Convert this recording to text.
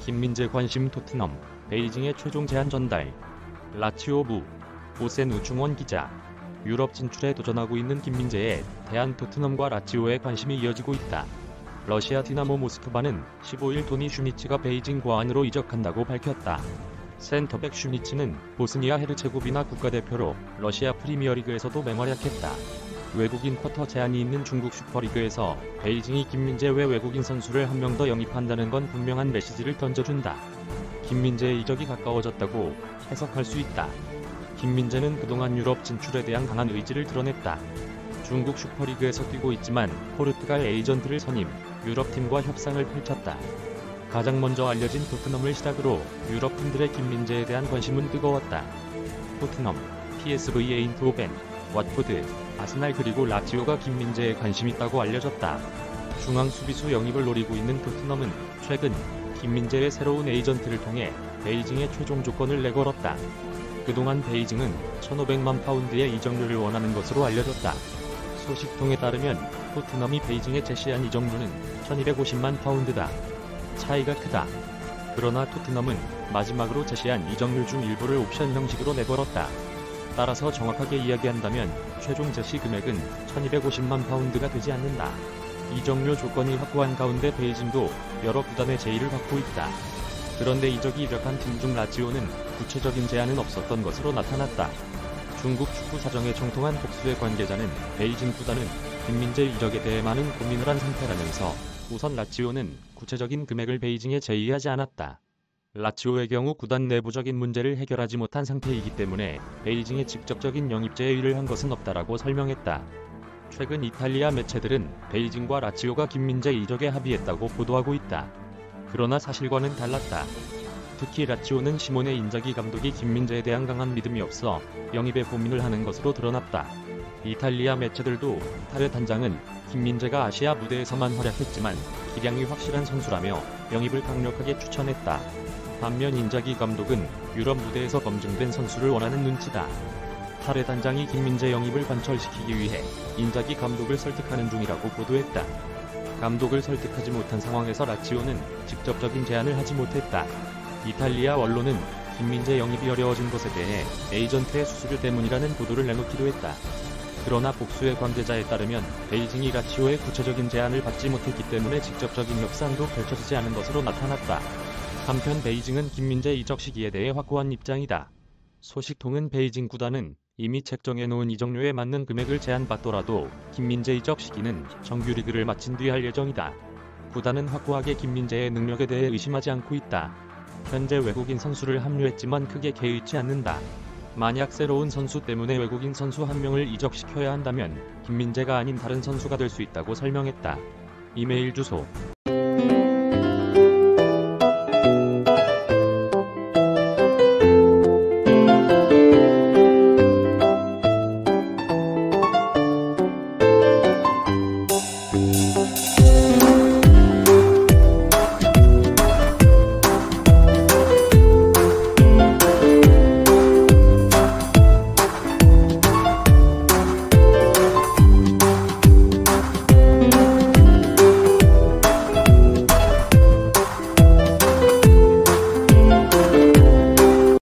김민재 관심 토트넘, 베이징의 최종 제안 전달. 라치오부, 오센 우충원 기자. 유럽 진출에 도전하고 있는 김민재에 대한 토트넘과 라치오의 관심이 이어지고 있다. 러시아 디나모 모스크바는 15일 토니 슈니치가 베이징 고안으로 이적한다고 밝혔다. 센터백 슈니치는 보스니아 헤르체고비나 국가대표로 러시아 프리미어리그에서도 맹활약했다. 외국인 쿼터 제한이 있는 중국 슈퍼리그에서 베이징이 김민재 외 외국인 선수를 한 명 더 영입한다는 건 분명한 메시지를 던져준다. 김민재의 이적이 가까워졌다고 해석할 수 있다. 김민재는 그동안 유럽 진출에 대한 강한 의지를 드러냈다. 중국 슈퍼리그에서 뛰고 있지만 포르투갈 에이전트를 선임, 유럽팀과 협상을 펼쳤다. 가장 먼저 알려진 토트넘을 시작으로 유럽팀들의 김민재에 대한 관심은 뜨거웠다. 토트넘, PSV 에인트호벤, 왓포드, 아스날 그리고 라치오가 김민재에 관심 있다고 알려졌다. 중앙 수비수 영입을 노리고 있는 토트넘은 최근 김민재의 새로운 에이전트를 통해 베이징의 최종 조건을 내걸었다. 그동안 베이징은 1,500만 파운드의 이적료를 원하는 것으로 알려졌다. 소식통에 따르면 토트넘이 베이징에 제시한 이적료는 1,250만 파운드다. 차이가 크다. 그러나 토트넘은 마지막으로 제시한 이적료 중 일부를 옵션 형식으로 내걸었다. 따라서 정확하게 이야기한다면 최종 제시 금액은 1,250만 파운드가 되지 않는다. 이적료 조건이 확고한 가운데 베이징도 여러 구단의 제의를 받고 있다. 그런데 이적이 이적한 팀 중 라치오는 구체적인 제안은 없었던 것으로 나타났다. 중국 축구 사정에 정통한 복수의 관계자는 베이징 구단은 김민재 이적에 대해 많은 고민을 한 상태라면서 우선 라치오는 구체적인 금액을 베이징에 제의하지 않았다. 라치오의 경우 구단 내부적인 문제를 해결하지 못한 상태이기 때문에 베이징에 직접적인 영입 제의를 한 것은 없다라고 설명했다. 최근 이탈리아 매체들은 베이징과 라치오가 김민재 이적에 합의했다고 보도하고 있다. 그러나 사실과는 달랐다. 특히 라치오는 시모네 인자기 감독이 김민재에 대한 강한 믿음이 없어 영입에 고민을 하는 것으로 드러났다. 이탈리아 매체들도 타레 단장은 김민재가 아시아 무대에서만 활약했지만 기량이 확실한 선수라며 영입을 강력하게 추천했다. 반면 인자기 감독은 유럽 무대에서 검증된 선수를 원하는 눈치다. 타레 단장이 김민재 영입을 관철시키기 위해 인자기 감독을 설득하는 중이라고 보도했다. 감독을 설득하지 못한 상황에서 라치오는 직접적인 제안을 하지 못했다. 이탈리아 언론은 김민재 영입이 어려워진 것에 대해 에이전트의 수수료 때문이라는 보도를 내놓기도 했다. 그러나 복수의 관계자에 따르면 베이징이 라치오의 구체적인 제안을 받지 못했기 때문에 직접적인 협상도 펼쳐지지 않은 것으로 나타났다. 한편 베이징은 김민재 이적 시기에 대해 확고한 입장이다. 소식통은 베이징 구단은 이미 책정해놓은 이적료에 맞는 금액을 제안받더라도 김민재 이적 시기는 정규리그를 마친 뒤 할 예정이다. 구단은 확고하게 김민재의 능력에 대해 의심하지 않고 있다. 현재 외국인 선수를 합류했지만 크게 개의치 않는다. 만약 새로운 선수 때문에 외국인 선수 한 명을 이적시켜야 한다면 김민재가 아닌 다른 선수가 될 수 있다고 설명했다. 이메일 주소